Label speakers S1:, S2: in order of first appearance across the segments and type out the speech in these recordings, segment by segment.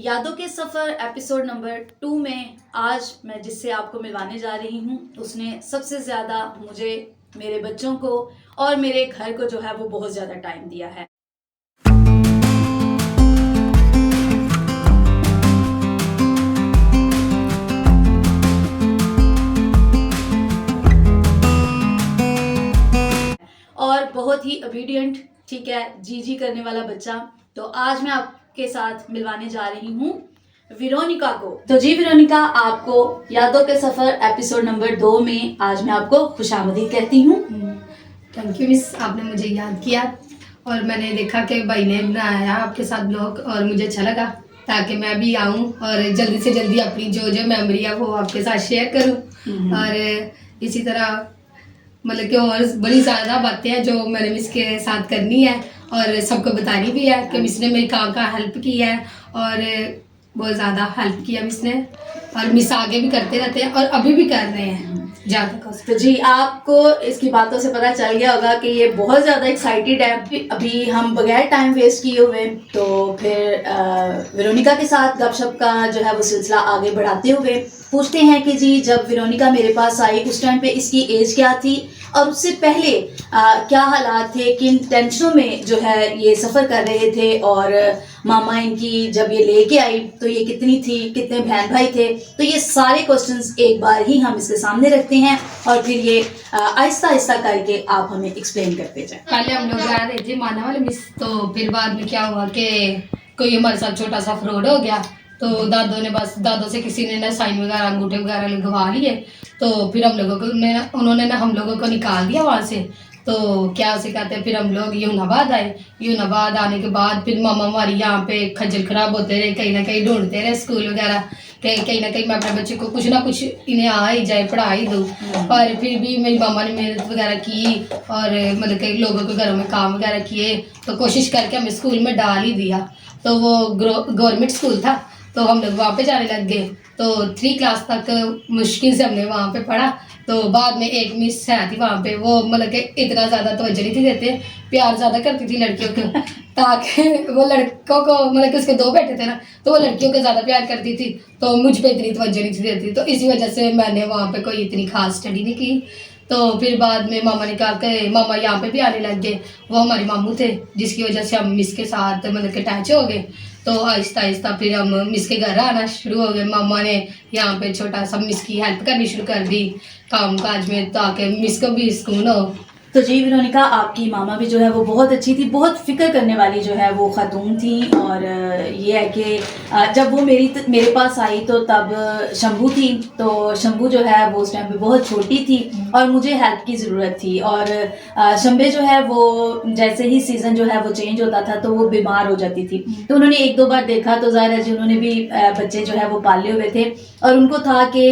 S1: यादों के सफ़र episode number 2 में आज मैं जिससे आपको मिलवाने जा रही हूँ उसने सबसे ज़्यादा मुझे, मेरे बच्चों को और मेरे घर को जो है वो बहुत ज़्यादा टाइम दिया है। और बहुत ही ओबीडियंट, ठीक है, जी करने वाला बच्चा। तो आज मैं आपके साथ मिलवाने जा रही हूँ वेरोनिका को। तो जी वेरोनिका, आपको यादों के सफर एपिसोड नंबर 2 में आज मैं आपको खुशामदीद कहती हूँ।
S2: थैंक यू मिस, आपने मुझे याद किया और मैंने देखा कि भाई ने बनाया आपके साथ ब्लॉग और मुझे अच्छा लगा ताकि मैं भी आऊँ और जल्दी से जल्दी अपनी जो जो मेमोरी है वो आपके साथ शेयर करूँ। और इसी तरह मतलब कि और बड़ी ज़्यादा बातें हैं जो मैंने मिस के साथ करनी है और सबको बतानी भी है कि मिस ने मेरी काम का हेल्प की है और बहुत ज़्यादा हेल्प किया मिस ने, और मिस आगे भी करते रहते हैं और अभी भी कर रहे हैं जहाँ तक हो सकता।
S1: तो जी आपको इसकी बातों से पता चल गया होगा कि ये बहुत ज़्यादा एक्साइटेड है। अभी हम बगैर टाइम वेस्ट किए हुए तो फिर वेरोनिका के साथ गपशप का जो है वो सिलसिला आगे बढ़ाते हुए पूछते हैं कि जी जब वेरोनिका मेरे पास आई उस टाइम पे इसकी एज क्या थी और उससे पहले क्या हालात थे, किन टेंशनों में जो है ये सफ़र कर रहे थे, और मामा इनकी जब ये लेके आई तो ये कितनी थी, कितने बहन भाई थे। तो ये सारे क्वेश्चंस एक बार ही हम इसके सामने रखते हैं और फिर ये आहिस्ता आहिस्ता करके आप हमें एक्सप्लेन करते जाए।
S2: पहले हम लोग आ रहे थे माना वाले मिस, तो फिर बाद में क्या हुआ कि कोई हमारे साथ छोटा सा फ्रॉड हो गया। तो दादों से किसी ने ना साइन वगैरह अंगूठे वगैरह लगवा लिए। तो फिर हम लोगों को उन्होंने ना हम लोगों को निकाल दिया वहाँ से। तो क्या उसे कहते हैं, फिर हम लोग यूनाबाद आए। यूनाबाद आने के बाद फिर मामा हमारी यहाँ पे खज्जल खराब होते रहे, कहीं ना कहीं ढूंढते रहे स्कूल वगैरह, कहीं ना कहीं मैं अपने बच्चे को कुछ ना कुछ इन्हें आ ही जाए, पढ़ा ही दूँ। और फिर भी मेरी मामा ने मेहनत वगैरह की और मतलब कई लोगों के घरों में काम वगैरह किए, तो कोशिश करके हमें स्कूल में डाल ही दिया। तो वो गवर्नमेंट स्कूल था, तो हम लोग वहाँ पे जाने लग गए। तो 3 क्लास तक मुश्किल से हमने वहाँ पे पढ़ा। तो बाद में एक मिस है थी वहाँ पे, वो मतलब कि इतना ज़्यादा तवज्जो नहीं थी देते, प्यार ज़्यादा करती थी लड़कियों को ताकि वो लड़कों को मतलब कि उसके 2 बेटे थे ना, तो वो लड़कियों को ज़्यादा प्यार करती थी, तो मुझ पर इतनी तवज्जो नहीं थी देती। तो इसी वजह से मैंने वहाँ पे कोई इतनी खास स्टडी नहीं की। तो फिर बाद में मामा ने कहा कि मामा यहाँ पे भी आने लग गए। वो हमारे मामू थे जिसकी वजह से हम मिस के साथ मतलब कि अटैच हो गए। तो आहिस्ता आहिस्ता फिर हम मिस के घर आना शुरू हो गए। मामा ने यहाँ पे छोटा सा मिस की हेल्प करनी शुरू कर दी काम काज में, ताकि मिस को भी सुकून हो।
S1: तो जी वेरोनिका, आपकी मामा भी जो है वो बहुत अच्छी थी, बहुत फिक्र करने वाली जो है वो ख़ातून थी। और ये है कि जब वो मेरे पास आई तो तब शंभू थी। तो शंभू जो है वो उस टाइम पे बहुत छोटी थी और मुझे हेल्प की ज़रूरत थी। और शंभे जो है वो जैसे ही सीज़न जो है वो चेंज होता था तो वो बीमार हो जाती थी। तो उन्होंने 1-2 बार देखा, तो ज़ाहिर है जी उन्होंने भी बच्चे जो है वो पाले हुए थे और उनको था कि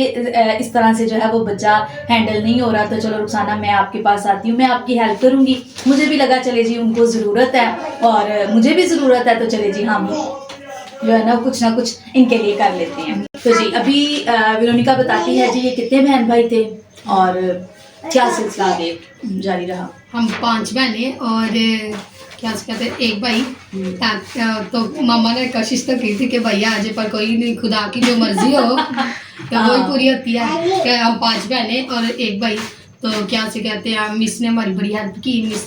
S1: इस तरह से जो है वो बच्चा हैंडल नहीं हो रहा, तो चलो रुखसाना मैं आपके पास आती हूँ, मैं आपकी हेल्प करूँगी। मुझे भी लगा चले जी उनको ज़रूरत है और मुझे भी ज़रूरत है, तो चले जी हम जो है ना कुछ इनके लिए कर लेते हैं। तो जी अभी वेरोनिका बताती है जी ये कितने बहन भाई थे और क्या सिलसिला आगे जारी रहा।
S2: हम 5 बहनें और क्या कहते हैं एक भाई। तो मामा ने कोशिश तो की थी कि भैया आज, पर कोई नहीं, खुदा की जो मर्जी हो तो वही पूरी होती है कि हम 5 बहनें और एक भाई। तो क्या से कहते हैं, मिस ने हमारी बड़ी हेल्प की। मिस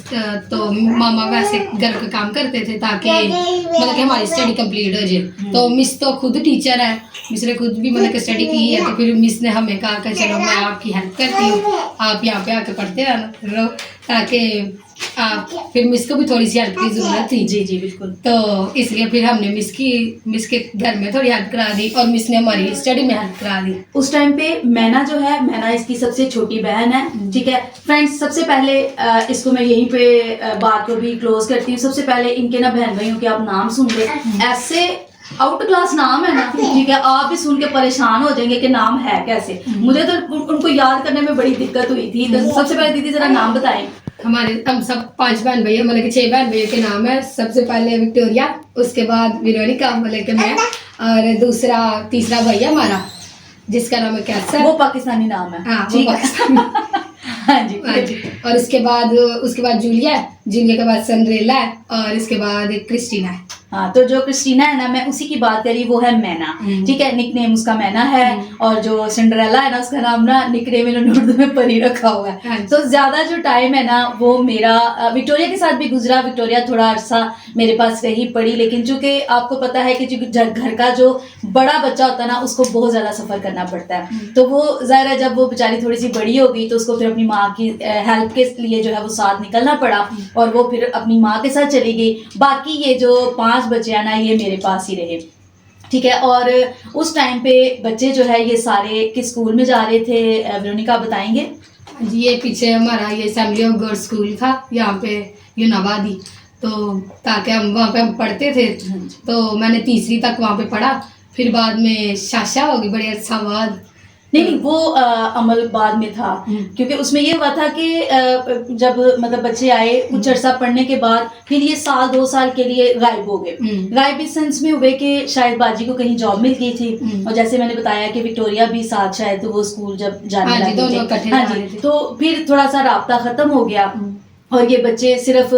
S2: तो मामा वैसे घर का काम करते थे ताकि मतलब कि हमारी स्टडी कंप्लीट हो जाए। तो मिस तो खुद टीचर है, मिस ने खुद भी मतलब कि स्टडी की है। तो फिर मिस ने हमें कहा कि चलो मैं आपकी हेल्प करती हूँ, आप यहाँ पे आके पढ़ते रहो, ताकि फिर मिस को भी थोड़ी सी हेल्प की ज़रूरत थी।
S1: जी जी बिल्कुल।
S2: तो इसलिए फिर हमने मिस के घर में थोड़ी हेल्प करा दी और मिस ने हमारी स्टडी में हेल्प करा दी।
S1: उस टाइम पे मैना जो है, मैना इसकी सबसे छोटी बहन है, ठीक है फ्रेंड्स। सबसे पहले इसको मैं यहीं पे बात को भी क्लोज करती हूँ। सबसे पहले इनके ना बहन भाइयों के आप नाम सुन ले, ऐसे आउट क्लास नाम है ना, ठीक है, आप भी सुन के परेशान हो जाएंगे कि नाम है कैसे। मुझे तो उनको याद करने में बड़ी दिक्कत हुई थी। तो सबसे पहले दीदी जरा नाम बताएं।
S2: हम सब 5 बहन भैया मतलब कि 6 बहन भैया के नाम है। सबसे पहले विक्टोरिया, उसके बाद वेरोनिका मतलब कि मैं, और तीसरा भैया हमारा जिसका नाम है कैसर।
S1: वो पाकिस्तानी नाम है।
S2: हाँ, वो पाकिस्तानी।
S1: हाँ जी
S2: हाँ जी। और उसके बाद जूलिया के बाद सनरेला है और इसके बाद क्रिस्टीना है।
S1: हाँ, तो जो क्रिस्टीना है ना, मैं उसी की बात करी, वो है मैना। ठीक है, निकनेम उसका मैना है। और जो सिंड्रेला है ना, उसका नाम ना निकनेम इन्होंने उर्दू में परी रखा हुआ है। तो ज्यादा जो टाइम है ना वो मेरा विक्टोरिया के साथ भी गुजरा। विक्टोरिया थोड़ा अरसा मेरे पास रही पड़ी, लेकिन चूंकि आपको पता है कि घर का जो बड़ा बच्चा होता है ना, उसको बहुत ज्यादा सफर करना पड़ता है। तो वो जाहिर है, जब वो बेचारी थोड़ी सी बड़ी हो गई तो उसको फिर अपनी माँ की हेल्प के लिए जो है वो साथ निकलना पड़ा, और वो फिर अपनी माँ के साथ चली गई। बाकी ये जो 5 बच्चे हैं ना, ये मेरे पास ही रहे। ठीक है, और उस टाइम पे बच्चे जो है ये सारे किस स्कूल में जा रहे थे, वेरोनिका बताएंगे?
S2: ये पीछे हमारा ये असेंबली ऑफ गॉड स्कूल था यहाँ पे यूनाबादी, तो ताकि हम वहाँ पे हम पढ़ते थे। तो मैंने 3री तक वहाँ पे पढ़ा, फिर बाद में शाशा होगी बड़े अच्छा बाद।
S1: नहीं, वो अमल बाद में था, क्योंकि उसमें ये हुआ था कि जब मतलब बच्चे आए कुछ अर्सा पढ़ने के बाद फिर ये 1-2 साल के लिए गायब हो गए। गायब इस सेंस में हुए कि शायद बाजी को कहीं जॉब मिल गई थी, और जैसे मैंने बताया कि विक्टोरिया भी साथ शायद वो स्कूल जब जाने लगे थे। हाँ जी, तो फिर थोड़ा सा राब्ता खत्म हो गया, और ये बच्चे सिर्फ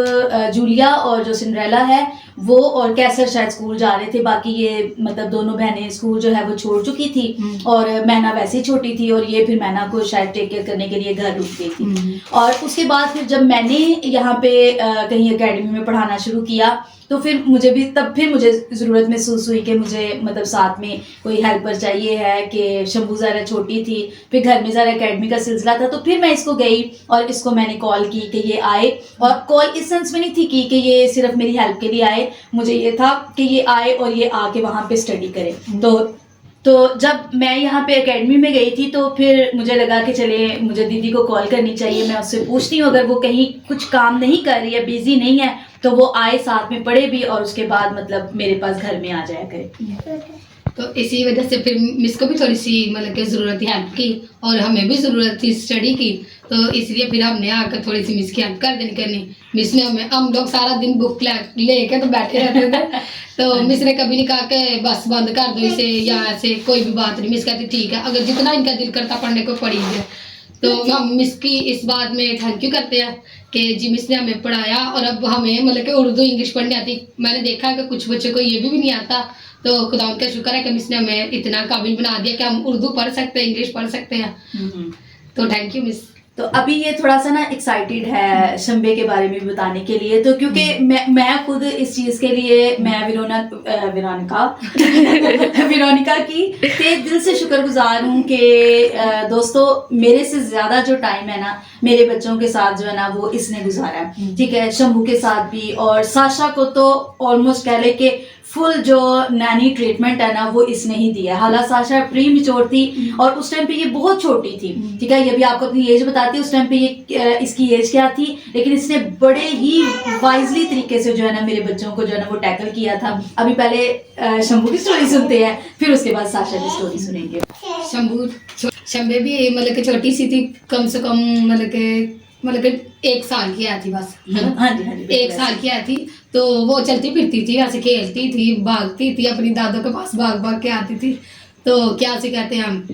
S1: जूलिया और जो सिंड्रेला है वो और कैसर शायद स्कूल जा रहे थे। बाकी ये मतलब दोनों बहनें स्कूल जो है वो छोड़ चुकी थी, और मैना वैसे ही छोटी थी, और ये फिर मैना को शायद टेक केयर करने के लिए घर रुक गई थी। और उसके बाद फिर जब मैंने यहाँ पे कहीं एकेडमी में पढ़ाना शुरू किया, तो फिर मुझे ज़रूरत महसूस हुई कि मुझे मतलब साथ में कोई हेल्पर चाहिए है, कि शंभू ज़रा छोटी थी, फिर घर में ज़रा एकेडमी का सिलसिला था। तो फिर मैं इसको गई और इसको मैंने कॉल की कि ये आए, और कॉल इस सेंस में नहीं थी कि ये सिर्फ मेरी हेल्प के लिए आए, मुझे ये था कि ये आए और ये आके वहाँ पे स्टडी करे। तो जब मैं यहाँ पे एकेडमी में गई थी, तो फिर मुझे लगा कि चले मुझे दीदी को कॉल करनी चाहिए, मैं उससे पूछती हूँ अगर वो कहीं कुछ काम नहीं कर रही है, बिजी नहीं है, तो वो आए साथ में पढ़े भी, और उसके बाद मतलब मेरे पास घर में आ जाया करे।
S2: तो इसी वजह से फिर मिस को भी थोड़ी सी मतलब कि ज़रूरत थी हेल्प की, और हमें भी ज़रूरत थी स्टडी की, तो इसलिए फिर हमने आकर थोड़ी सी मिस की हेल्प कर देनी करनी। मिस ने हम लोग सारा दिन बुक लेके तो बैठे रहते थे, तो मिस ने कभी नहीं कहा कि बस बंद कर दो इसे, या ऐसे कोई भी बात नहीं। मिस कहती ठीक है, अगर जितना इनका दिल करता पढ़ने को पढ़ी है। तो हम मिस की इस बात में थैंक यू करते हैं कि जी मिस ने हमें पढ़ाया, और अब हमें मतलब कि उर्दू इंग्लिश पढ़ने आती। मैंने देखा है कि कुछ बच्चों को ये भी नहीं आता, तो खुदा उनका शुक्र है कि मिस ने हमें इतना काबिल बना दिया कि हम उर्दू पढ़ सकते हैं, इंग्लिश पढ़ सकते हैं। तो थैंक यू मिस।
S1: तो अभी ये थोड़ा सा ना एक्साइटेड है शंबे के बारे में बताने के लिए, तो क्योंकि मैं खुद इस चीज़ के लिए मैं वेरोनिका की ते दिल से शुक्रगुजार हूँ कि दोस्तों मेरे से ज़्यादा जो टाइम है ना मेरे बच्चों के साथ जो है ना वो इसने गुजारा है। ठीक है, शंभू के साथ भी, और साशा को तो ऑलमोस्ट कह ले कि फुल जो नैनी ट्रीटमेंट है ना वो इसने ही दिया। हालांकि साशा प्री मैच्योर थी और उस टाइम पे ये बहुत छोटी थी। ठीक है, ये भी आपको अपनी एज बताती है, उस टाइम पे ये इसकी एज क्या थी, लेकिन इसने बड़े ही वाइजली तरीके से जो है ना मेरे बच्चों को जो है ना वो टैकल किया था। अभी पहले शंभू की स्टोरी सुनते हैं, फिर उसके बाद साशा की स्टोरी सुनेंगे।
S2: शंभू भी मतलब कि छोटी सी थी, कम से कम मतलब कि 1 साल की आई थी बस, है ना?
S1: हाँ जी,
S2: 1 साल की आई थी, तो वो चलती फिरती थी, ऐसे खेलती थी, भागती थी, अपनी दादों के पास भाग भाग के आती थी। तो क्या से कहते हैं हम,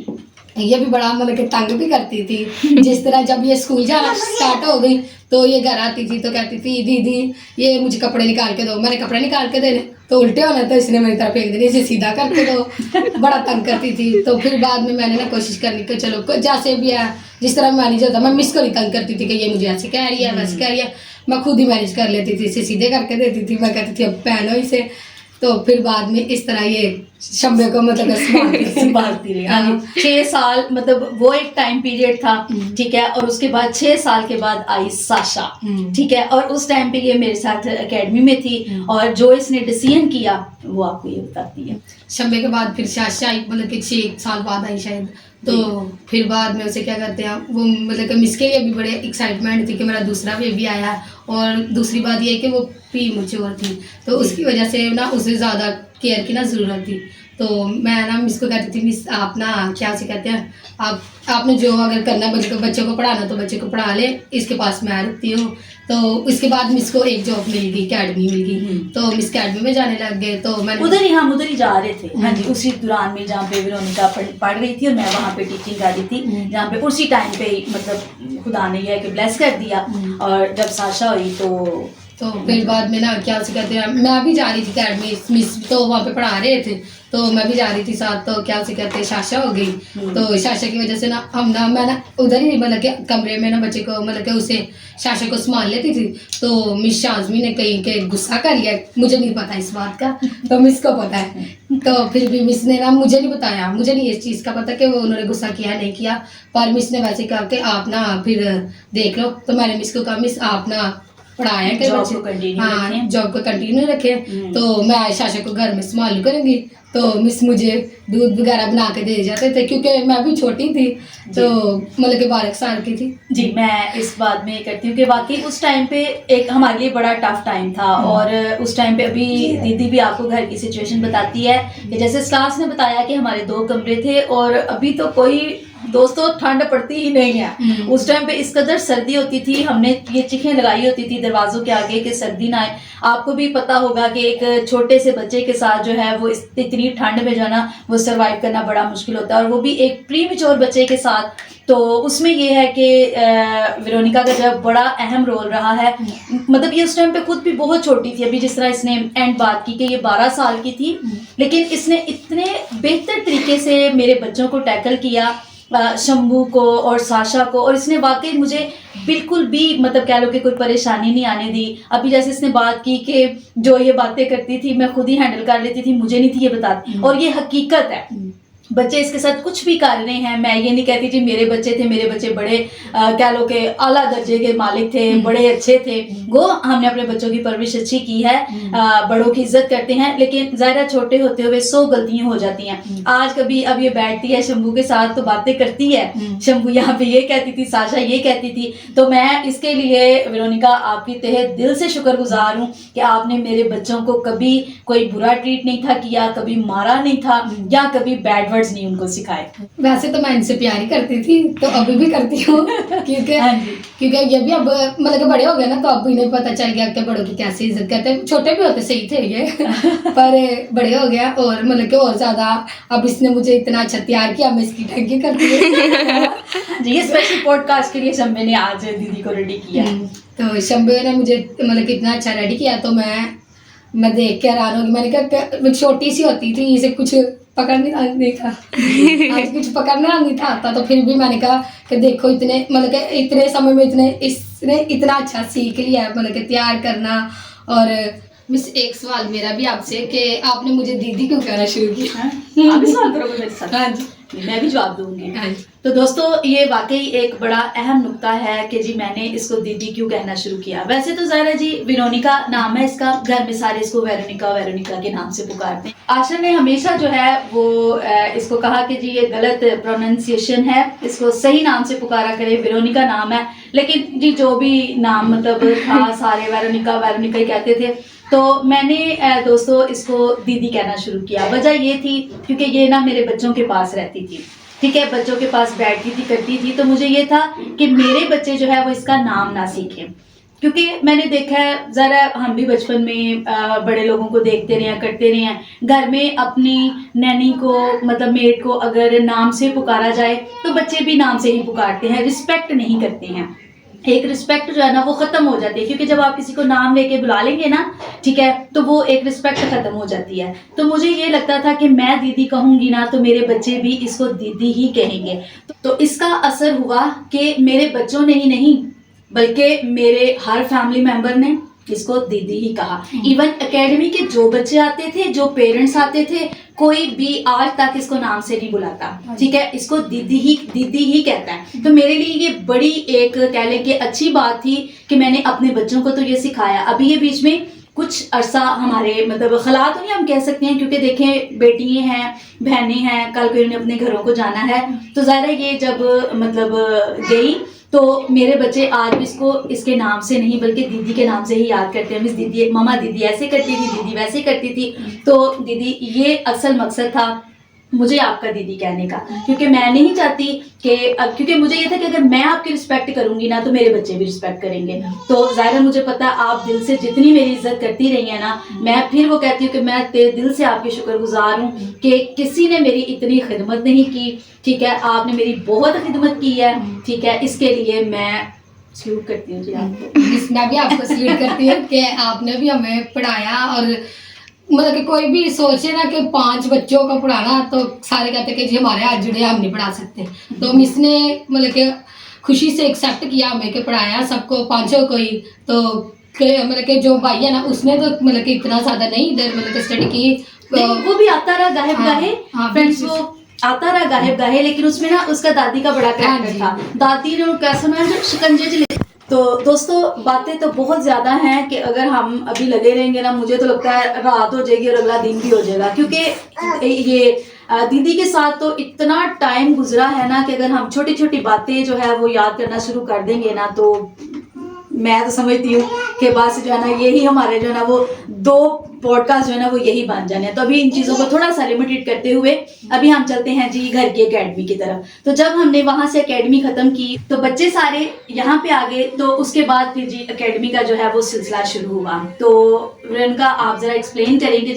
S2: ये भी बड़ा मतलब कि तंग भी करती थी। जिस तरह जब ये स्कूल जाना स्टार्ट हो गई तो ये घर आती थी तो कहती थी दीदी ये मुझे कपड़े निकाल के दो। मैंने कपड़े निकाल के देने तो उल्टे होना, तो इसने मेरी तरफ फेंक देने, इसे सीधा करके दो। बड़ा तंग करती थी। तो फिर बाद में मैंने ना कोशिश करनी कि चलो जैसे भी है, जिस तरह मैनेज होता, मैं मिस को नहीं तंग करती थी कि ये मुझे ऐसे कह रही है वैसे कह रही है, मैं खुद ही मैनेज कर लेती थी, इसे सीधे करके देती थी। मैं कहती थी अब पहनो इसे। तो फिर बाद में इस तरह ये शंबे को मतलब
S1: संभालती रही। हाँ जी, 6 साल मतलब वो एक टाइम पीरियड था। ठीक है, और उसके बाद 6 साल के बाद आई साशा। ठीक है, और उस टाइम पे ये मेरे साथ एकेडमी में थी, और जो इसने डिसीजन किया वो आपको ये बताती है।
S2: शंबे के बाद फिर साशा आई, मतलब कि 6 साल बाद आई शायद। तो फिर बाद में उसे क्या करते हैं वो मतलब कि मिस के लिए भी बड़े एक्साइटमेंट थी कि मेरा दूसरा बेबी आया। और दूसरी बात ये है कि वो प्री मैच्योर थी, तो उसकी वजह से ना उसे ज़्यादा केयर की ना ज़रूरत थी। तो मैं ना मिस को कहती थी मिस आप ना क्या से कहते हैं आपने जो अगर करना है बच्चों को पढ़ाना तो बच्चे को पढ़ा ले, इसके पास मैं रुकती हूँ। तो इसके बाद मिस को एक जॉब मिल गई, अकेडमी मिल गई, तो मिस अकेडमी में जाने लग गए। तो मैं
S1: उधर ही जा रहे थे। हाँ जी, उसी दौरान में जहाँ पे वेरोनिका पढ़ रही थी और मैं वहाँ पे टीचिंग कर रही थी, जहाँ पे उसी टाइम पे मतलब खुदा ने यह कि ब्लेस कर दिया। और जब साशा हुई तो
S2: तो फिर बाद में ना क्या से कहते हैं, मैं भी जा रही थी अकेडमी, मिस तो वहाँ पे पढ़ा रहे थे, तो मैं भी जा रही थी साथ, तो क्या से कहते हैं शाशा हो गई। तो शाशा की वजह से ना मैं ना उधर ही मतलब कि कमरे में ना बच्चे को मतलब कि उसे शाशा को संभाल लेती थी। तो मिस शाज़मी ने कहीं के गुस्सा कर लिया, मुझे नहीं पता इस बात का, तो मिस को पता है। तो फिर भी मिस ने ना मुझे नहीं बताया, मुझे नहीं इस चीज़ का पता कि वो उन्होंने गुस्सा किया नहीं किया, पर मिस ने वैसे कहा कि आप ना फिर देख लो। तो मैंने मिस को कहा मिस आप ना पढ़ाया के बच्चे, हाँ जॉब को कंटिन्यू रखें, तो मैं शाशा को घर में संभाल करूँगी। तो मिस मुझे दूध वगैरह बना के दे जाते थे, क्योंकि मैं भी छोटी थी, तो मतलब कि 12 साल की थी।
S1: जी, मैं इस बात में करती हूँ कि वाकई उस टाइम पे एक हमारे लिए बड़ा टफ टाइम था। और उस टाइम पे अभी दीदी भी आपको घर की सिचुएशन बताती है कि जैसे स्टार्स ने बताया कि हमारे 2 कमरे थे, और अभी तो कोई दोस्तों ठंड पड़ती ही नहीं है। उस टाइम पे इस कदर सर्दी होती थी, हमने ये चिखें लगाई होती थी दरवाजों के आगे कि सर्दी ना आए। आपको भी पता होगा कि एक छोटे से बच्चे के साथ जो है वो इतनी ठंड में जो है ना वो सरवाइव करना बड़ा मुश्किल होता है, और वो भी एक प्री मैच्योर बच्चे के साथ। तो उसमें ये है कि वेरोनिका का जो बड़ा अहम रोल रहा है। मतलब ये उस टाइम पे खुद भी बहुत छोटी थी, अभी जिस तरह इसने एंड बात की कि ये 12 साल की थी, लेकिन इसने इतने बेहतर तरीके से मेरे बच्चों को टैकल किया, शंभू को और साशा को, और इसने वाकई मुझे बिल्कुल भी मतलब कह लो कि कोई परेशानी नहीं आने दी। अभी जैसे इसने बात की कि जो ये बातें करती थी मैं खुद ही हैंडल कर लेती थी, मुझे नहीं थी ये बताती, और ये हकीकत है। बच्चे इसके साथ कुछ भी कर रहे हैं, मैं ये नहीं कहती जी मेरे बच्चे थे, मेरे बच्चे बड़े कह लो कि आला दर्जे के मालिक थे, बड़े अच्छे थे, वो हमने अपने बच्चों की परवरिश अच्छी की है, बड़ों की इज्जत करते हैं, लेकिन ज़ाहिर छोटे होते हुए 100 गलतियां हो जाती हैं। आज कभी अब ये बैठती है शंभू के साथ तो बातें करती है, शंभू यहाँ पे ये कहती थी, साशा ये कहती थी, तो मैं इसके लिए वेरोनिका आपकी तहे दिल से शुक्रगुजार हूँ कि आपने मेरे बच्चों को कभी कोई बुरा ट्रीट नहीं था किया, कभी मारा नहीं था, या कभी बैड वर्ड्स नहीं उनको सिखाए।
S2: वैसे तो मैं इनसे प्यार ही करती थी, तो अभी भी करती हूँ, क्योंकि ये भी अब मतलब कि बड़े हो गए ना, तो अब इन्हें पता चल गया कि बड़ों की कैसे इज्जत करते हैं। छोटे भी होते सही थे ये पर बड़े हो गया, और मतलब कि और ज्यादा अब इसने मुझे इतना अच्छा तैयार किया, मैं इसकी टंकी करती हूँ।
S1: ये स्पेशल पॉडकास्ट के लिए शंभू ने आज दीदी को रेडी किया।
S2: तो शंभू ने मुझे मतलब कि इतना अच्छा रेडी किया, तो मैं देख के हैरान होगी। मैंने कहा छोटी सी होती थी, इसे कुछ पकड़ने नहीं था, आज कुछ पकड़ना नहीं था आता, तो फिर भी मैंने कहा कि देखो इतने मतलब कि इतने समय में इसने इतना अच्छा सीख लिया है मतलब कि तैयार करना। और मिस एक सवाल मेरा भी आपसे कि आपने मुझे दीदी क्यों कहना शुरू किया?
S1: आप भी सवाल करोगे मेरे साथ? हाँ जी, मैं भी जवाब दूंगी।
S2: हाँ जी।
S1: तो दोस्तों ये वाकई एक बड़ा अहम नुक्ता है कि जी मैंने इसको दीदी क्यों कहना शुरू किया। वैसे तो ज़ाहिर है जी वेरोनिका नाम है इसका, घर में सारे इसको वेरोनिका के नाम से पुकारते हैं। आशा ने हमेशा जो है वो इसको कहा कि जी ये गलत प्रोनाउंसिएशन है, इसको सही नाम से पुकारा करे, वेरोनिका नाम है, लेकिन जी जो भी नाम मतलब था सारे वेरोनिका ही कहते थे। तो मैंने दोस्तों इसको दीदी कहना शुरू किया। वजह ये थी क्योंकि ये ना मेरे बच्चों के पास रहती थी, ठीक है, बच्चों के पास बैठती थी करती थी, तो मुझे ये था कि मेरे बच्चे जो है वो इसका नाम ना सीखें, क्योंकि मैंने देखा है ज़रा हम भी बचपन में बड़े लोगों को देखते रहे हैं, करते रहे हैं, घर में अपनी नैनी को मतलब मेड को अगर नाम से पुकारा जाए तो बच्चे भी नाम से ही पुकारते हैं, रिस्पेक्ट नहीं करते हैं। एक रिस्पेक्ट जो है ना वो ख़त्म हो जाती है, क्योंकि जब आप किसी को नाम लेके बुला लेंगे ना, ठीक है, तो वो एक रिस्पेक्ट ख़त्म हो जाती है। तो मुझे ये लगता था कि मैं दीदी कहूँगी ना तो मेरे बच्चे भी इसको दीदी ही कहेंगे। तो इसका असर हुआ कि मेरे बच्चों ने ही नहीं बल्कि मेरे हर फैमिली मेम्बर ने इसको दीदी ही कहा। इवन एकेडमी के जो बच्चे आते थे, जो पेरेंट्स आते थे, कोई भी आज तक इसको नाम से नहीं बुलाता, ठीक है, इसको दीदी ही कहता है। तो मेरे लिए ये बड़ी एक कह लें कि अच्छी बात थी कि मैंने अपने बच्चों को तो ये सिखाया। अभी ये बीच में कुछ अरसा हमारे मतलब खला तो नहीं हम कह सकते हैं, क्योंकि देखें बेटियां हैं, बहनें हैं, कल को इन्हें अपने घरों को जाना है, तो ज़ाहिर है ये जब मतलब गई तो मेरे बच्चे आज भी इसको इसके नाम से नहीं बल्कि दीदी के नाम से ही याद करते हैं। मिस दीदी, मम्मा दीदी ऐसे करती थी, दीदी वैसे करती थी। तो दीदी ये असल मकसद था मुझे आपका दीदी कहने का, क्योंकि मैं नहीं चाहती कि क्योंकि मुझे ये था कि अगर मैं आपकी रिस्पेक्ट करूंगी ना तो मेरे बच्चे भी रिस्पेक्ट करेंगे। तो ज़ाहिर है मुझे पता आप दिल से जितनी मेरी इज्जत करती रही है ना, मैं फिर वो कहती हूँ कि मैं दिल से आपकी शुक्रगुजार हूँ कि किसी ने मेरी इतनी खिदमत नहीं की, ठीक है, आपने मेरी बहुत खिदमत की है, ठीक है, इसके लिए मैं सल्यूट करती हूँ जी आपको।
S2: मिस मैं भी आपको सल्यूट करती हूँ कि आपने भी हमें पढ़ाया। और मतलब कि कोई भी सोचे ना कि 5 बच्चों को पढ़ाना, तो सारे कहते कि जी हमारे हाथ जुड़े, हम नहीं पढ़ा सकते। तो मिस ने मतलब कि खुशी से एक्सेप्ट किया हमें कि पढ़ाया सबको, 5 को ही। तो मतलब कि जो भाई है ना, उसने तो मतलब कि इतना ज़्यादा नहीं इधर मतलब कि स्टडी की।
S1: वो भी आता रहा गाहे
S2: हाँ,
S1: गाहे
S2: हाँ,
S1: फ्रेंड्स,
S2: बिल्कुल।
S1: वो आता रहा गाहे गाहे, लेकिन उसमें ना उसका दादी का बड़ा
S2: हाँ
S1: कैरेक्टर
S2: जी।
S1: था। दादी ने कैसे ना जो शिकंजे ज तो दोस्तों बातें तो बहुत ज्यादा हैं कि अगर हम अभी लगे रहेंगे ना, मुझे तो लगता है रात हो जाएगी और अगला दिन भी हो जाएगा, क्योंकि ये दीदी के साथ तो इतना टाइम गुजरा है ना कि अगर हम छोटी छोटी बातें जो है वो याद करना शुरू कर देंगे ना, तो मैं तो समझती हूँ कि बस जो है ना यही हमारे जो है ना वो 2 पॉडकास्ट जो है ना वो यही बन जाने हैं। तो अभी इन चीज़ों को थोड़ा सा लिमिटेड करते हुए अभी हम चलते हैं जी घर की एकेडमी की तरफ। तो जब हमने वहां से एकेडमी खत्म की तो बच्चे सारे यहाँ पे आ गए, तो उसके बाद फिर जी एकेडमी का जो है वो सिलसिला शुरू हुआ। तो रेणुका आप जरा एक्सप्लेन करेंगे,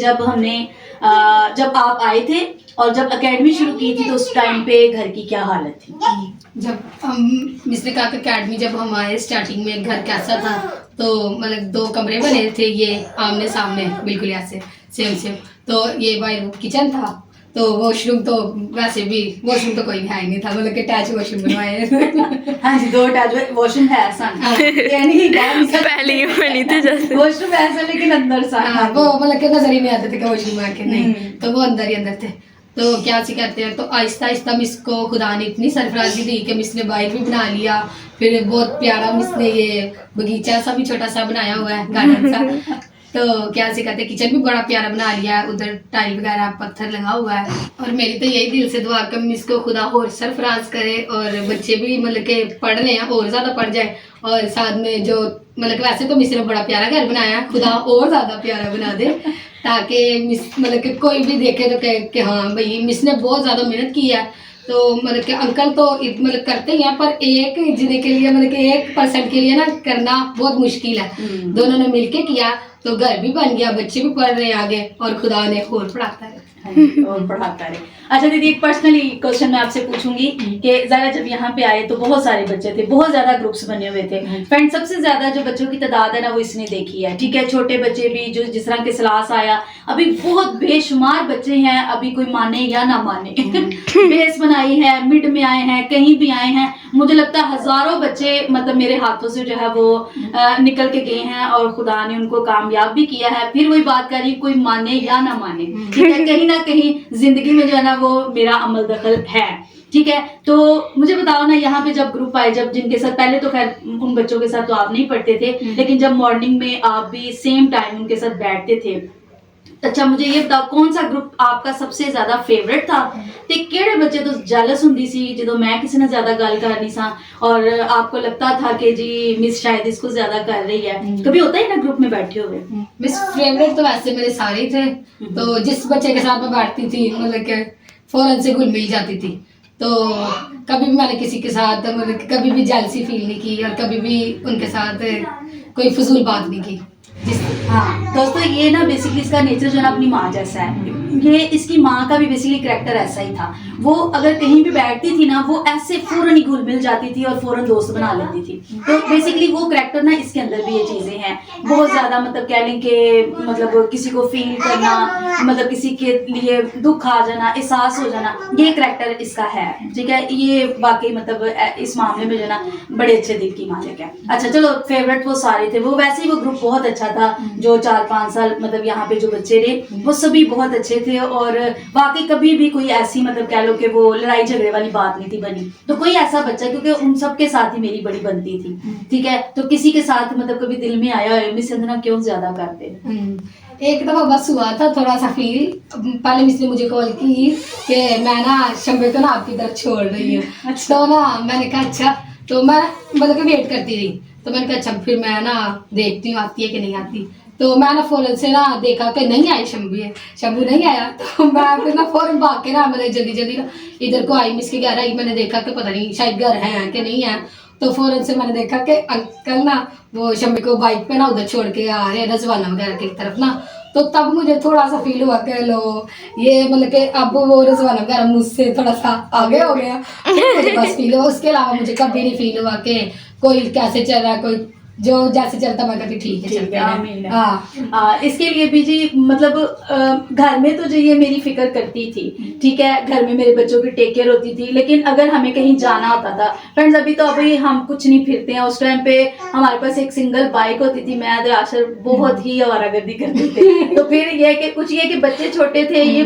S1: जब आप आए थे और जब एकेडमी शुरू की थी तो उस टाइम पे घर की क्या हालत थी?
S2: जब हम मिस ने कहा कि अकेडमी जब हम आए स्टार्टिंग में घर कैसा था, तो मतलब 2 कमरे बने थे, ये आमने सामने बिल्कुल ऐसे सेम सेम। तो ये बाहर किचन था, तो वॉशरूम तो वैसे भी वॉशरूम तो कोई है ही नहीं था, मतलब कि अटैच वॉशरूम बनवाए।
S1: हाँ जी, 2 अटैच वॉशरूम है ऐसा यानी
S3: पहले ही बनी थी जैसे
S1: वॉशरूम ऐसा लेकिन अंदर सा।
S2: हाँ, वो मतलब कि नजर ही नहीं आते थे कि वॉशरूम में आके नहीं, तो वो अंदर ही अंदर थे। तो क्या सी कहते हैं, तो आहिस्ता आहिस्ता मिस को खुदा ने इतनी सरफराजी दी कि मिस ने बाइक भी बना लिया। फिर बहुत प्यारा मिस ने ये बगीचा सा भी छोटा सा बनाया हुआ है, गार्डन सा। तो क्या से कहते हैं, किचन भी बड़ा प्यारा बना लिया है, उधर टाइल वगैरह पत्थर लगा हुआ है। और मेरी तो यही दिल से दुआ कि मिस को खुदा और सरफराज करे और बच्चे भी मतलब के पढ़ रहे हैं और ज्यादा पढ़ जाए। और साथ में जो मतलब वैसे तो मिस ने बड़ा प्यारा घर बनाया है, खुदा और ज्यादा प्यारा बना दे, ताकि मिस मतलब कि कोई भी देखे तो कहे कि हाँ भाई मिस ने बहुत ज्यादा मेहनत की है। तो मतलब कि अंकल तो मतलब करते ही हैं, पर एक जने के लिए मतलब कि 1% के लिए ना करना बहुत मुश्किल है। दोनों ने मिलके किया तो घर भी बन गया, बच्चे भी पढ़ रहे हैं आगे, और खुदा ने और पढ़ाता है
S1: और पढ़ाता है। अच्छा दीदी, एक पर्सनली क्वेश्चन मैं आपसे पूछूंगी कि जरा जब यहाँ पे आए तो बहुत सारे बच्चे थे, बहुत ज्यादा ग्रुप्स बने हुए थे। फ्रेंड सबसे ज्यादा जो बच्चों की तादाद है ना वो इसने देखी है, ठीक है। छोटे बच्चे भी जो जिस तरह के क्लास आया, अभी बहुत बेशुमार बच्चे हैं, अभी कोई माने या ना माने बेस बनाई है, मिड में आए हैं, कहीं भी आए हैं। मुझे लगता है हजारों बच्चे मतलब मेरे हाथों से जो है वो निकल के गए हैं और खुदा ने उनको कामयाब भी किया है। फिर वही बात करी, कोई माने या ना माने, ठीक है, कहीं ना कहीं जिंदगी में जो है ना वो मेरा अमल दखल है, ठीक है। तो मुझे बताओ ना, यहाँ पे जब ग्रुप आए, जब जिनके साथ पहले तो खैर उन बच्चों के साथ तो आप नहीं पढ़ते थे, लेकिन जब मॉर्निंग में आप भी सेम टाइम उनके साथ बैठते थे, अच्छा मुझे ये बताओ कौन सा ग्रुप आपका सबसे ज्यादा फेवरेट था ते केड़े बच्चे तो जेलस हुंदी सी जो मैं किसी ने ज्यादा गल करनी सा और आपको लगता था कि जी मिस शायद इसको ज्यादा कर रही है? कभी होता है ना ग्रुप में बैठे हुए?
S2: मिस फेवरेट तो वैसे मेरे सारे ही थे, तो जिस बच्चे के साथ मैं बैठती थी मतलब कि फौरन से घुल मिल जाती थी। तो कभी भी मैंने किसी के साथ मतलब कभी भी जेलसी फील नहीं की और कभी भी उनके साथ कोई फजूल बात नहीं की।
S1: हाँ दोस्तों, ये ना बेसिकली इसका नेचर जो है ना अपनी माँ जैसा है। ये इसकी माँ का भी बेसिकली कैरेक्टर ऐसा ही था। वो अगर कहीं भी बैठती थी ना, वो ऐसे फौरन ही घुल मिल जाती थी और फौरन दोस्त बना लेती थी। तो बेसिकली वो कैरेक्टर ना इसके अंदर भी ये चीजें हैं बहुत ज्यादा, मतलब कह लें कि मतलब किसी को फील करना, मतलब किसी के लिए दुख आ जाना, एहसास हो जाना, ये कैरेक्टर इसका है, ठीक है। ये वाकई मतलब इस मामले में जो है ना बड़े अच्छे दिल की मालिक है। अच्छा चलो, फेवरेट वो सारे थे, वो वैसे ही वो ग्रुप बहुत अच्छा था। जो 4-5 साल मतलब यहाँ पे जो बच्चे रहे वो सभी बहुत अच्छे थे और वाकई कभी भी कोई ऐसी मतलब कह लो कि वो लड़ाई झगड़े वाली बात नहीं थी बनी। तो कोई ऐसा बच्चा, क्योंकि उन सब के साथ ही मेरी बड़ी बनती थी, ठीक है, तो किसी के साथ मतलब कभी दिल में आया है मिस संजना क्यों ज्यादा करते?
S2: एक दफा बस हुआ था थोड़ा सा फील, पहले मिस ने मुझे कॉल की कि मैं ना शंबे को ना आपकी तरफ छोड़ रही हूँ। तो ना मैंने कहा अच्छा, तो मैं मतलब कि वेट करती रही। तो मैंने कहा अच्छा फिर मैं ना देखती हूँ आती है कि नहीं आती। तो मैं ना फौरन से ना देखा कि नहीं आई शंभू नहीं आया। तो मैं फिर ना फौरन भाग के ना मतलब जल्दी ना इधर को आई, मिस के घर आई। मैंने देखा कि पता नहीं शायद घर है कि नहीं है। तो फौरन से मैंने देखा कि अंकल ना वो शंभू को बाइक पे ना उधर छोड़ के आ रहे हैं रजवाना वगैरह की तरफ ना। तो तब मुझे थोड़ा सा फील हुआ कि लो ये मतलब कि अब वो रजवाना वगैरह मुझसे थोड़ा सा आगे हो गया। तो मुझे बस फील हुआ, उसके अलावा मुझे कभी नहीं फील हुआ कि कोई कैसे चल रहा है, कोई जो जैसे चलता, मैं कहती ठीक है
S1: ठीक
S2: चलते
S1: है,
S2: हैं।
S1: आमीन है।
S2: हाँ
S1: इसके लिए भी जी मतलब घर में तो जो ये मेरी फिक्र करती थी, ठीक है, घर में मेरे बच्चों की टेक केयर होती थी, लेकिन अगर हमें कहीं जाना होता था फ्रेंड्स, अभी तो अभी हम कुछ नहीं फिरते हैं, उस टाइम पे हमारे पास एक सिंगल बाइक होती थी, मैं आशर बहुत ही आवारागर्दी करते थे। तो फिर ये कि कुछ ये कि बच्चे छोटे थे, ये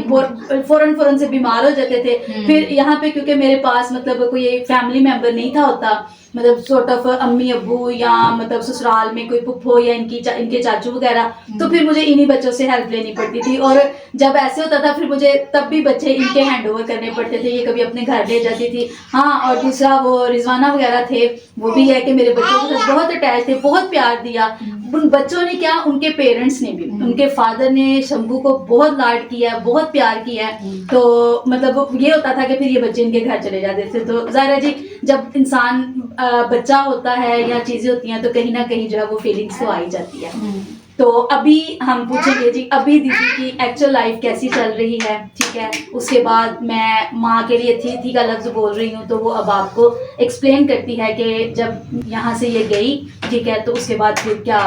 S1: फौरन से बीमार हो जाते थे। फिर यहाँ पे क्योंकि मेरे पास मतलब कोई फैमिली मेंबर नहीं था होता, मतलब सॉर्ट ऑफ अम्मी अब्बू या मतलब ससुराल में कोई पुप्पो या इनके चाचू वगैरह, तो फिर मुझे इन्हीं बच्चों से हेल्प लेनी पड़ती थी। और जब ऐसे होता था फिर मुझे तब भी बच्चे इनके हैंड ओवर करने पड़ते थे, ये कभी अपने घर ले जाती थी। हाँ, और दूसरा वो रिजवाना वगैरह थे, वो भी है कि मेरे बच्चों के साथ बहुत अटैच थे, बहुत प्यार दिया। उन बच्चों ने क्या, उनके पेरेंट्स ने भी, उनके फादर ने शंभू को बहुत लाड किया है, बहुत प्यार किया है। तो मतलब ये होता था कि फिर ये बच्चे इनके घर चले जाते थे। तो ज़ाहिर है जी, जब इंसान बच्चा होता है या चीज़ें होती हैं तो कहीं ना कहीं जो है वो फीलिंग्स तो आ ही जाती है। तो अभी हम पूछेंगे जी अभी दीदी की एक्चुअल लाइफ कैसी चल रही है, ठीक है। उसके बाद मैं माँ के लिए थी का लफ्ज़ बोल रही हूँ, तो वो अब आपको एक्सप्लेन करती है कि जब यहाँ से ये गई, ठीक है, तो उसके बाद फिर क्या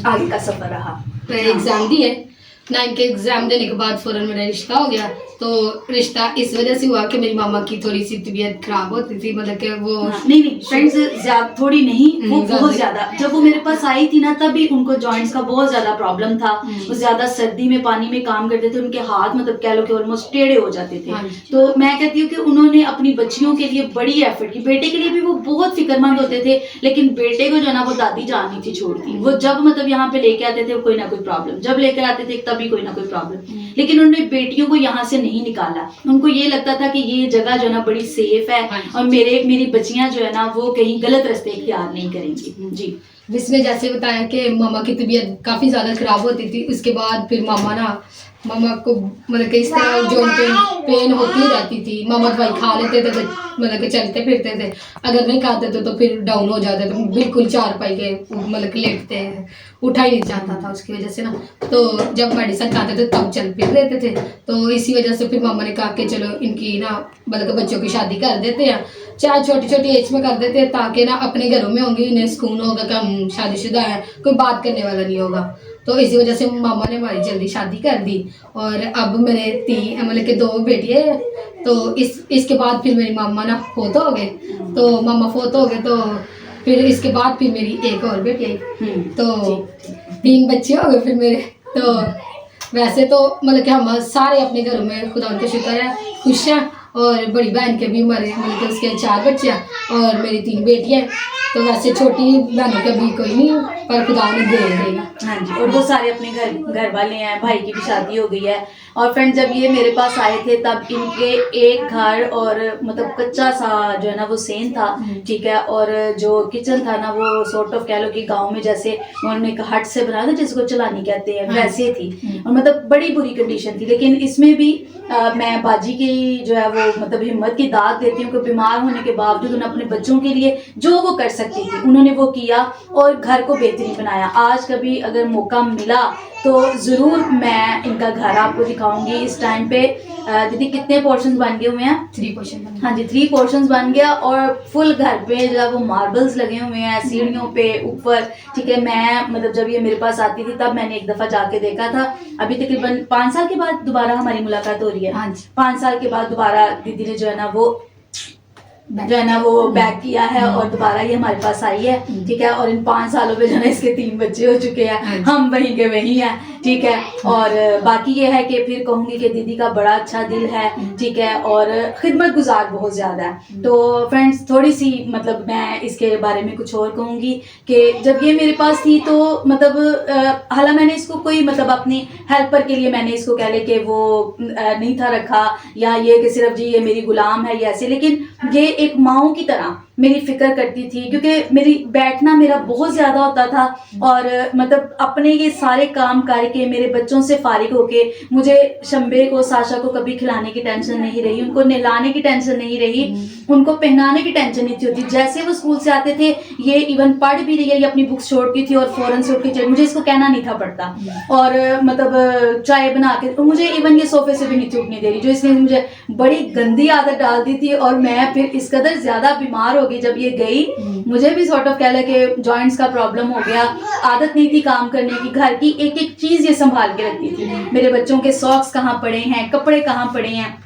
S1: आगे का सफ़र रहा।
S2: मैंने एग्जाम दिए, 9 के एग्जाम देने के बाद फौरन मेरा रिश्ता हो गया। तो रिश्ता इस वजह से हुआ कि मेरी मामा की थोड़ी सी तबीयत खराब होती थी, मतलब कि वो
S1: नहीं फ्रेंड्स, थोड़ी नहीं, वो
S2: ज्यादा
S1: बहुत ज्यादा। जब वो मेरे पास आई थी ना, तभी उनको जॉइंट्स का बहुत ज्यादा प्रॉब्लम था। वो ज्यादा सर्दी में पानी में काम करते थे, उनके हाथ मतलब कह लो कि ऑलमोस्ट टेढ़े हो जाते थे। तो मैं कहती हूँ कि उन्होंने अपनी बच्चियों के लिए बड़ी एफर्ट की। बेटे के लिए भी वो बहुत फिक्रमंद होते थे, लेकिन बेटे को जो ना वो दादी जान नहीं थी छोड़ती। वो जब मतलब यहाँ पे लेके आते थे कोई ना कोई प्रॉब्लम, जब लेकर आते थे तभी कोई ना कोई प्रॉब्लम, लेकिन उन्होंने बेटियों को यहाँ से नहीं निकाला। उनको ये लगता था कि ये जगह जो है ना बड़ी सेफ है और मेरी बच्चियां जो है ना वो कहीं गलत रास्ते इख्तियार नहीं करेंगी। जी,
S2: जिसने जैसे बताया कि मामा की तबीयत काफ़ी ज़्यादा खराब होती थी, उसके बाद फिर मामा को मतलब कि इस तरह जॉइंट पेन होती रहती थी। मामा दवाई खा लेते थे, मतलब कि चलते फिरते थे, अगर नहीं खाते थे तो फिर डाउन हो जाते थे, बिल्कुल चारपाई के मतलब कि लेटते हैं, उठा ही नहीं जाता था उसकी वजह से ना। तो जब मेडिसिन खाते थे तब चल फिर लेते थे। तो इसी वजह से फिर मामा ने कहा कि चलो इनकी ना मतलब कि बच्चों की शादी कर देते हैं, चाहे छोटी छोटी एज में कर देते हैं, ताकि ना अपने घरों में होंगे, इन्हें सुकून होगा कि हम शादीशुदा हैं, कोई बात करने वाला नहीं होगा। तो इसी वजह से मामा ने हमारी जल्दी शादी कर दी। और अब मेरे मतलब कि 2 बेटियाँ हैं। तो इसके बाद फिर मेरी मामा ना फोत हो गए, तो मामा फोत हो गए, तो फिर इसके बाद फिर मेरी एक और बेटी आई, तो 3 बच्चे हो गए फिर मेरे। तो वैसे तो मतलब कि हम सारे अपने घरों में खुदा उनका शुक्र है खुश हैं। और बड़ी बहन के भी हमारे मतलब कि उसके 4 बच्चे हैं और मेरी 3 बेटियाँ हैं। तो वैसे छोटी बहनों के भी कोई नहीं, पर खुदा ने दे देगा।
S1: हाँ जी, और वो सारे अपने घर वाले हैं, भाई की भी शादी हो गई है। और फ्रेंड्स, जब ये मेरे पास आए थे तब इनके एक घर और मतलब कच्चा सा जो है ना वो सेन था, ठीक है, और जो किचन था ना वो सॉर्ट ऑफ कह लो कि गांव में जैसे उन्होंने एक हट से बनाया था जिसको चलानी कहते हैं, वैसे थी। और मतलब बड़ी बुरी कंडीशन थी, लेकिन इसमें भी मैं बाजी की जो है वो मतलब हिम्मत की दाद देती हूँ कि बीमार होने के बावजूद उन्होंने अपने बच्चों के लिए जो वो कर सकती थी उन्होंने वो किया और घर को बेहतरीन बनाया। आज कभी अगर मौका मिला तो ज़रूर मैं इनका घर आपको दिखाऊंगी। इस टाइम पे दीदी कितने पोर्शंस बन गए हुए हैं?
S2: 3 पोर्शन।
S1: हाँ जी, 3 पोर्शंस बन गया और फुल घर पे जो है वो मार्बल्स लगे हुए हैं सीढ़ियों पे ऊपर, ठीक है। मैं मतलब जब ये मेरे पास आती थी तब मैंने एक दफ़ा जाके देखा था। अभी तकरीबन 5 साल के बाद दोबारा हमारी मुलाकात हो रही है।
S2: हाँ जी,
S1: 5 साल के बाद दोबारा दीदी ने जो है ना वो बैक किया है और दोबारा ये हमारे पास आई है, ठीक है। और इन 5 सालों में जो है इसके 3 बच्चे हो चुके हैं, हम वहीं के वहीं हैं, ठीक है। और बाकी ये है कि फिर कहूँगी कि दीदी का बड़ा अच्छा दिल है, ठीक है, और खिदमत गुजार बहुत ज़्यादा है। तो फ्रेंड्स, थोड़ी सी मतलब मैं इसके बारे में कुछ और कहूँगी कि जब ये मेरे पास थी तो मतलब हालांकि मैंने इसको कोई मतलब अपनी हेल्पर के लिए मैंने इसको कह ले कि वो नहीं था रखा या ये कि सिर्फ जी ये मेरी गुलाम है या ऐसे, लेकिन ये एक माँ की तरह मेरी फिक्र करती थी क्योंकि मेरी बैठना मेरा बहुत ज़्यादा होता था और मतलब अपने ये सारे काम काज के मेरे बच्चों से फारिग होके मुझे शंबे को, साशा को कभी खिलाने की टेंशन नहीं रही, उनको नहलाने की टेंशन नहीं रही, उनको पहनाने की टेंशन नहीं होती। जैसे वो स्कूल से आते थे, ये इवन पढ़ भी रही है, ये अपनी बुक्स छोड़ती थी और फौरन से उठ के मुझे इसको कहना नहीं था पड़ता, और मतलब चाय बना के मुझे इवन ये सोफे से भी नहीं उठने दे रही, जो इसने मुझे बड़ी गंदी आदत डाल दी थी। और मैं फिर इस कदर ज्यादा बीमार हो गई जब ये गई, मुझे भी सॉर्ट ऑफ कह लो कि जॉइंट्स का प्रॉब्लम हो गया, आदत नहीं थी काम करने की, घर की एक एक चीज ये संभाल के रखती थी, मेरे बच्चों के सॉक्स कहाँ पड़े हैं, कपड़े कहाँ पड़े हैं,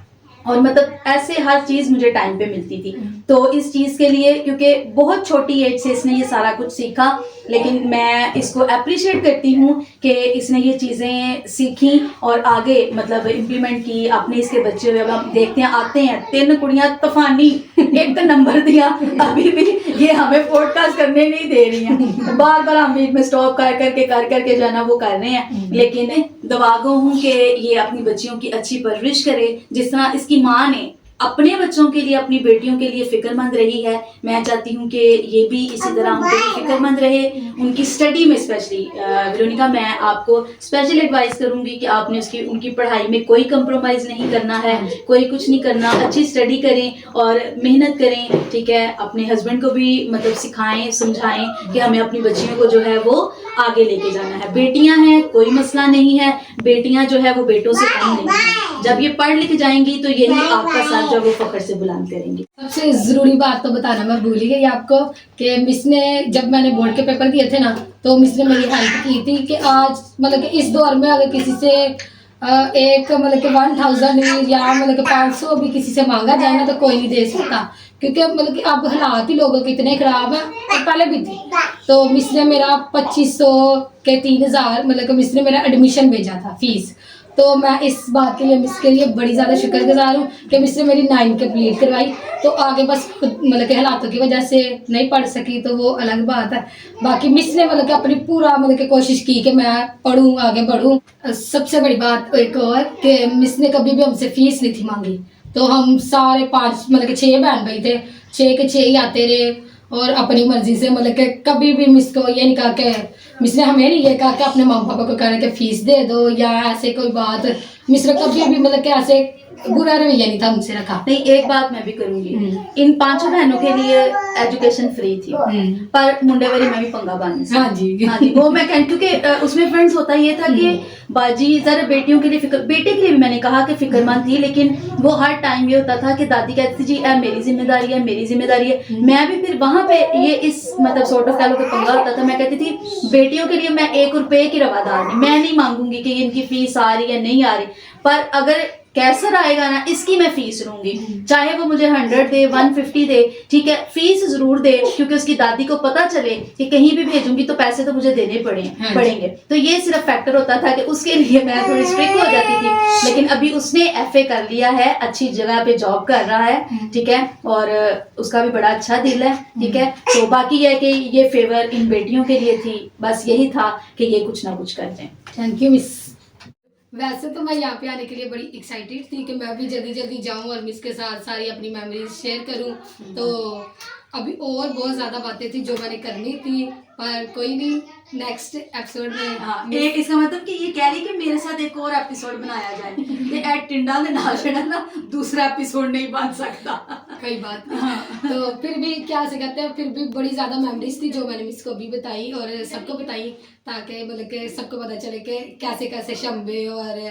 S1: और मतलब ऐसे हर चीज मुझे टाइम पे मिलती थी। तो इस चीज के लिए, क्योंकि बहुत छोटी एज से इसने ये सारा कुछ सीखा, लेकिन मैं इसको अप्रिशिएट करती हूँ कि इसने ये चीजें सीखी और आगे मतलब इम्प्लीमेंट की। अपने इसके बच्चे अब हम देखते हैं, आते हैं 3 कुड़ियां तूफानी, एक तो नंबर दिया, अभी भी ये हमें पॉडकास्ट करने नहीं दे रही हैं, बार बार हम बीच में स्टॉप कर करके जो है ना वो कर रहे हैं। लेकिन दुआ गो हूँ कि ये अपनी बच्चियों की अच्छी परवरिश करे, जिस तरह इसकी माँ ने अपने बच्चों के लिए, अपनी बेटियों के लिए फिक्रमंद रही है। मैं चाहती हूँ कि ये भी इसी तरह उनके लिए फिक्रमंद रहे, उनकी स्टडी में स्पेशली। वेरोनिका, मैं आपको स्पेशल एडवाइस करूंगी कि आपने उनकी पढ़ाई में कोई कंप्रोमाइज नहीं करना है, कोई कुछ नहीं करना, अच्छी स्टडी करें और मेहनत करें, ठीक है। अपने हस्बैंड को भी मतलब सिखाएं, समझाएं कि हमें अपनी बच्चियों को जो है वो आगे लेके जाना है। बेटियां हैं, कोई मसला नहीं है, बेटियां जो है वो बेटों से कम नहीं है। जब ये पढ़ लिख जाएंगी तो यही आपका सर जो वो फख्र से बुलंद करेंगी।
S2: सबसे जरूरी बात तो बताना मैं भूल ही गई आपको कि मिस ने, जब मैंने बोर्ड के पेपर दिए थे ना, तो मिस ने मेरी हेल्प की थी कि आज मतलब कि इस दौर में अगर किसी से एक मतलब कि 1000 या मतलब कि 500 भी किसी से मांगा जाए ना तो कोई नहीं दे सकता, क्योंकि मतलब कि अब हालात ही लोगों के इतने खराब हैं, और पहले भी थी। तो मिस ने मेरा 2500 के 3000 मतलब कि मिस ने मेरा एडमिशन भेजा था फीस। तो मैं इस बात के लिए मिस के लिए बड़ी ज़्यादा शुक्रगुजार हूँ कि मिस ने मेरी 9 कंप्लीट करवाई। तो आगे बस मतलब कि हालातों की वजह से नहीं पढ़ सकी, तो वो अलग बात है। बाकी मिस ने मतलब कि अपनी पूरा मतलब कि कोशिश की कि मैं पढ़ूँ, आगे बढ़ूँ। सबसे बड़ी बात एक और कि मिस ने कभी भी हमसे फीस नहीं थी मांगी। तो हम सारे 5 मतलब कि 6 बहन भाई थे, 6 के 6 ही आते रहे, और अपनी मर्जी से मतलब कि कभी भी मिस को ये नहीं कहा कि मिस ने हमें नहीं ये कहा कि अपने माँ पापा को कहना कि फीस दे दो या ऐसे कोई बात। मिस ने कभी भी मतलब कि ऐसे बुरा रवैया नहीं था हमसे रखा।
S1: नहीं, एक बात मैं भी करूंगी, इन 5 बहनों के लिए एजुकेशन फ्री थी, पर मुंडे वाली में भी पंगा बांधी।
S2: हाँ जी,
S1: हाँ जी, वो मैं कह, क्योंकि उसमें फ्रेंड्स होता ये था कि बाजी जरा बेटियों के लिए बेटे के लिए भी मैंने कहा कि फिक्रमंद थी, लेकिन वो हर टाइम ये होता था कि दादी कहती थी जी मेरी जिम्मेदारी है, मेरी जिम्मेदारी है। मैं भी फिर वहां पे ये इस मतलब सॉर्ट ऑफ कह लो कि पंगा होता था। मैं कहती थी बेटियों के लिए मैं 1 रुपए की रवादार नहीं, मैं नहीं मांगूंगी कि इनकी फीस आ रही है नहीं आ रही, पर अगर कैसर आएगा ना इसकी मैं फीस लूंगी, चाहे वो मुझे 100 दे, 150 दे, ठीक है, फीस जरूर दे, क्योंकि उसकी दादी को पता चले कि कहीं भी भेजूंगी तो पैसे तो मुझे देने पड़ेंगे। तो ये सिर्फ फैक्टर होता था कि उसके लिए मैं थोड़ी स्ट्रिक्ट हो जाती थी। लेकिन अभी उसने FA कर लिया है, अच्छी जगह पे जॉब कर रहा है, ठीक है, और उसका भी बड़ा अच्छा दिल है, ठीक है। तो बाकी ये है कि ये फेवर इन बेटियों के लिए थी, बस यही था कि ये कुछ ना कुछ करते हैं।
S2: Thank you miss. वैसे तो मैं यहाँ पे आने के लिए बड़ी एक्साइटेड थी कि मैं भी जल्दी जल्दी जाऊँ और मिस के साथ सारी अपनी मेमोरीज शेयर करूँ। तो अभी और बहुत ज़्यादा बातें थी जो मैंने करनी थी, पर कोई नहीं, नेक्स्ट एपिसोड में।
S1: हाँ, इसका मतलब कि ये कह रही कि मेरे साथ एक और एपिसोड बनाया जाए, ये एड टिंडा ने ना छड़ा ना दूसरा एपिसोड नहीं बन सकता।
S2: कोई बात नहीं। तो फिर भी क्या से कहते हैं, फिर भी बड़ी ज़्यादा मेमोरीज थी जो मैंने मिस को भी बताई और सबको बताई, ताकि मतलब कि सबको पता चले कि कैसे कैसे शंबे और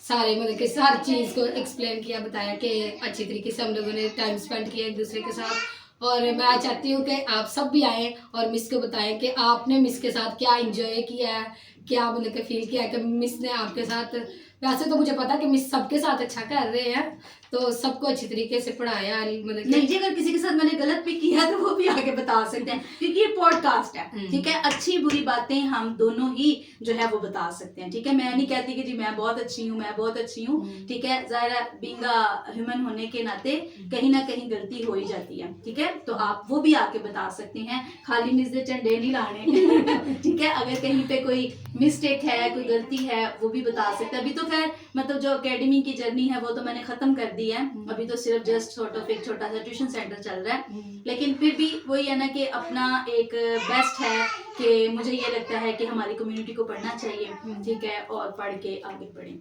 S2: सारे मतलब कि हर चीज़ को एक्सप्लेन किया, बताया कि अच्छी तरीके से हम लोगों ने टाइम स्पेंड किया एक दूसरे के साथ। और मैं चाहती हूँ कि आप सब भी आएँ और मिस को बताएं कि आपने मिस के साथ क्या एंजॉय किया है, क्या मतलब कि फील किया है कि मिस ने आपके साथ। वैसे तो मुझे पता कि मिस सबके साथ अच्छा कर रहे हैं, तो सबको अच्छी तरीके से पढ़ाया, मतलब
S1: नहीं जी, अगर किसी के साथ मैंने गलत भी किया तो वो भी आगे बता सकते हैं, क्योंकि ये पॉडकास्ट है, ठीक है। अच्छी बुरी बातें हम दोनों ही जो है वो बता सकते हैं, ठीक है। मैं नहीं कहती कि जी मैं बहुत अच्छी हूँ, मैं बहुत अच्छी हूँ, ठीक है। ज़ाहिर है बीइंग ह्यूमन होने के नाते कहीं ना कहीं गलती हो ही जाती है, ठीक है। तो आप वो भी आके बता सकते हैं, खाली मिस दे झंडे नहीं लाने, ठीक है। अगर कहीं पे कोई मिस्टेक है, कोई गलती है, वो भी बता सकता है। अभी तो खैर मतलब जो एकेडमी की जर्नी है वो तो मैंने ख़त्म कर दी है, अभी तो सिर्फ जस्ट सॉर्ट ऑफ एक छोटा सा ट्यूशन सेंटर चल रहा है, लेकिन फिर भी वही है ना कि अपना एक बेस्ट है कि मुझे ये लगता है कि हमारी कम्युनिटी को पढ़ना चाहिए, ठीक है, और पढ़ के आगे बढ़ें।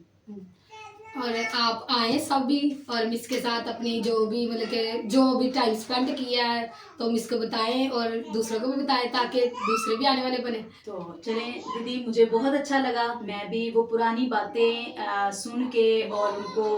S2: और आप आए सब भी और मिस के साथ अपनी जो भी मतलब कि जो भी टाइम स्पेंड किया है तो मिस को बताएं और दूसरों को भी बताएं ताकि दूसरे भी आने वाले बने।
S1: तो चलें दीदी, मुझे बहुत अच्छा लगा, मैं भी वो पुरानी बातें सुन के और उनको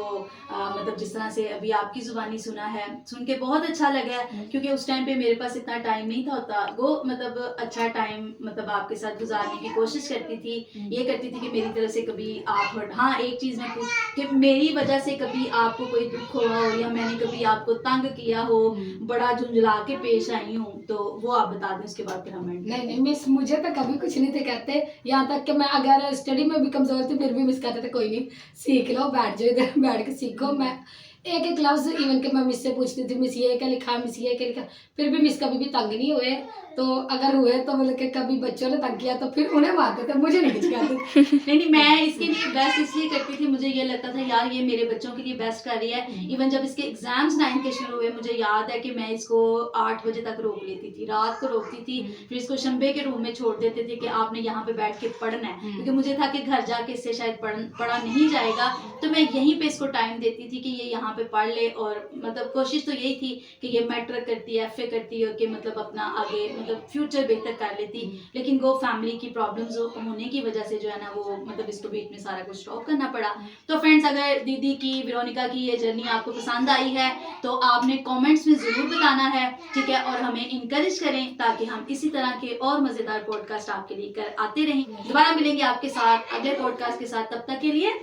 S1: मतलब जिस तरह से अभी आपकी ज़ुबानी सुना है सुन के बहुत अच्छा लगा, क्योंकि उस टाइम पे मेरे पास इतना टाइम नहीं था होता। वो मतलब अच्छा टाइम मतलब आपके साथ गुजारने की कोशिश करती थी, ये करती थी कि मेरी तरफ से कभी आप हर्ट, हाँ एक चीज़ मैं कि मेरी वजह से कभी आपको कोई दुख हुआ हो या मैंने कभी आपको तंग किया हो, बड़ा झुंझला के पेश आई हूँ, तो वो आप बता दें, उसके बाद फिर हम
S2: नहीं मिस, मुझे तो कभी कुछ नहीं थे कहते, यहाँ तक कि मैं अगर स्टडी में भी कमजोर थी फिर भी मिस कहते थे कोई नहीं सीख लो, बैठ जाओ इधर बैठ के सीखो। मैं एक एक लफ्ज इवन के मैं मिस से पूछती थी, मिस ये क्या लिखा, मिस ये क्या लिखा, फिर भी मिस कभी भी तंग नहीं हुए। तो अगर हुए तो मतलब कि कभी बच्चों ने तंग किया तो फिर उन्हें मारते थे, मुझे नहीं कुछ कहते।
S1: नहीं मैं इसके लिए बेस्ट इसलिए करती थी, मुझे ये लगता था यार ये मेरे बच्चों के लिए बेस्ट कर रही है। इवन जब इसके एग्जाम्स 9 के शुरू हुए, मुझे याद है कि मैं इसको 8 बजे तक रोक लेती थी, रात को रोकती थी, फिर इसको शंबे के रूम में छोड़ देते थे कि आपने यहाँ पे बैठ के पढ़ना है, क्योंकि मुझे था कि घर जाके इससे शायद पढ़ा नहीं जाएगा, तो मैं यहीं पे इसको टाइम देती थी कि ये यहाँ पे पढ़ ले। और मतलब कोशिश तो यही थी कि ये मैट्रिक करती है, FA करती है, कि मतलब अपना आगे मतलब फ्यूचर बेहतर कर लेती, लेकिन वो फैमिली की प्रॉब्लम्स होने की वजह से जो है ना वो मतलब इसको बीच में सारा कुछ स्टॉप करना पड़ा। तो फ्रेंड्स, अगर दीदी की, वेरोनिका की ये जर्नी आपको पसंद आई है तो आपने कमेंट्स में ज़रूर बताना है, ठीक है, और हमें इनकरेज करें ताकि हम इसी तरह के और मज़ेदार पॉडकास्ट आपके लिए कर आते रहें। दोबारा मिलेंगे आपके साथ अगले पॉडकास्ट के साथ, तब तक के लिए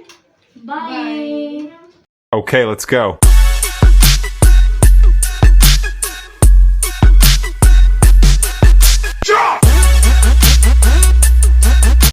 S1: बाय।
S4: Okay, let's go.